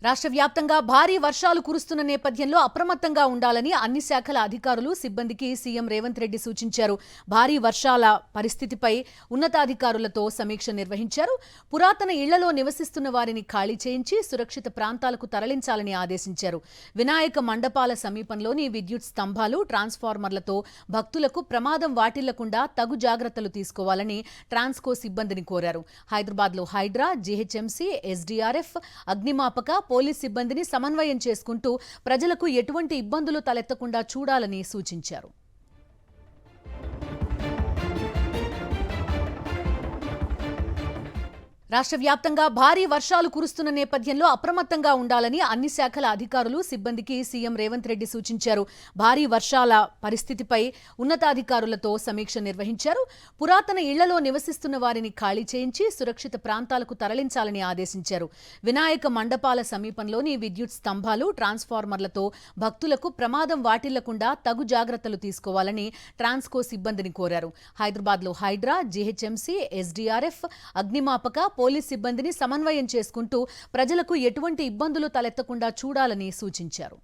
రాష్ట్ర వ్యాప్తంగా భారీ వర్షాలు కురుస్తున్న నేపథ్యంలో అప్రమత్తంగా ఉండాలని అన్ని శాఖల అధికారులు సిబ్బందికి సీఎం రేవంత్ రెడ్డి సూచించారు. భారీ వర్షాల పరిస్థితిపై ఉన్నతాధికారులతో సమీక్ష నిర్వహించారు. పురాతన ఇళ్లలో నివసిస్తున్న వారిని ఖాళీ చేయించి సురక్షిత ప్రాంతాలకు తరలించాలని ఆదేశించారు. వినాయక మండపాల సమీపంలోని విద్యుత్ స్తంభాలు, ట్రాన్స్ఫార్మర్లతో భక్తులకు ప్రమాదం వాటిల్లకుండా తగు జాగ్రత్తలు తీసుకోవాలని ట్రాన్స్కో సిబ్బందిని కోరారు. హైదరాబాద్లో హైడ్రా, జీహెచ్ఎంసీ, ఎస్డీఆర్ఎఫ్, అగ్నిమాపక, పోలీస్ సిబ్బందిని సమన్వయం చేసుకుంటూ ప్రజలకు ఎటువంటి ఇబ్బందులు తలెత్తకుండా చూడాలని సూచించారు. రాష్ట్ర వ్యాప్తంగా భారీ వర్షాలు కురుస్తున్న నేపథ్యంలో అప్రమత్తంగా ఉండాలని అన్ని శాఖల అధికారులు సిబ్బందికి సీఎం రేవంత్ రెడ్డి సూచించారు. భారీ వర్షాల పరిస్థితిపై ఉన్నతాధికారులతో సమీక్ష నిర్వహించారు. పురాతన ఇళ్లలో నివసిస్తున్న వారిని ఖాళీ చేయించి సురక్షిత ప్రాంతాలకు తరలించాలని ఆదేశించారు. వినాయక మండపాల సమీపంలోని విద్యుత్ స్తంభాలు, ట్రాన్స్ఫార్మర్లతో భక్తులకు ప్రమాదం వాటిల్లకుండా తగు జాగ్రత్తలు తీసుకోవాలని ట్రాన్స్కో సిబ్బందిని కోరారు. హైదరాబాద్లో హైడ్రా, జీహెచ్ఎంసీ, ఎస్డీఆర్ఎఫ్, అగ్నిమాపక, పోలీస్ సిబ్బందిని సమన్వయం చేసుకుంటూ ప్రజలకు ఎటువంటి ఇబ్బందులు తలెత్తకుండా చూడాలని సూచించారు.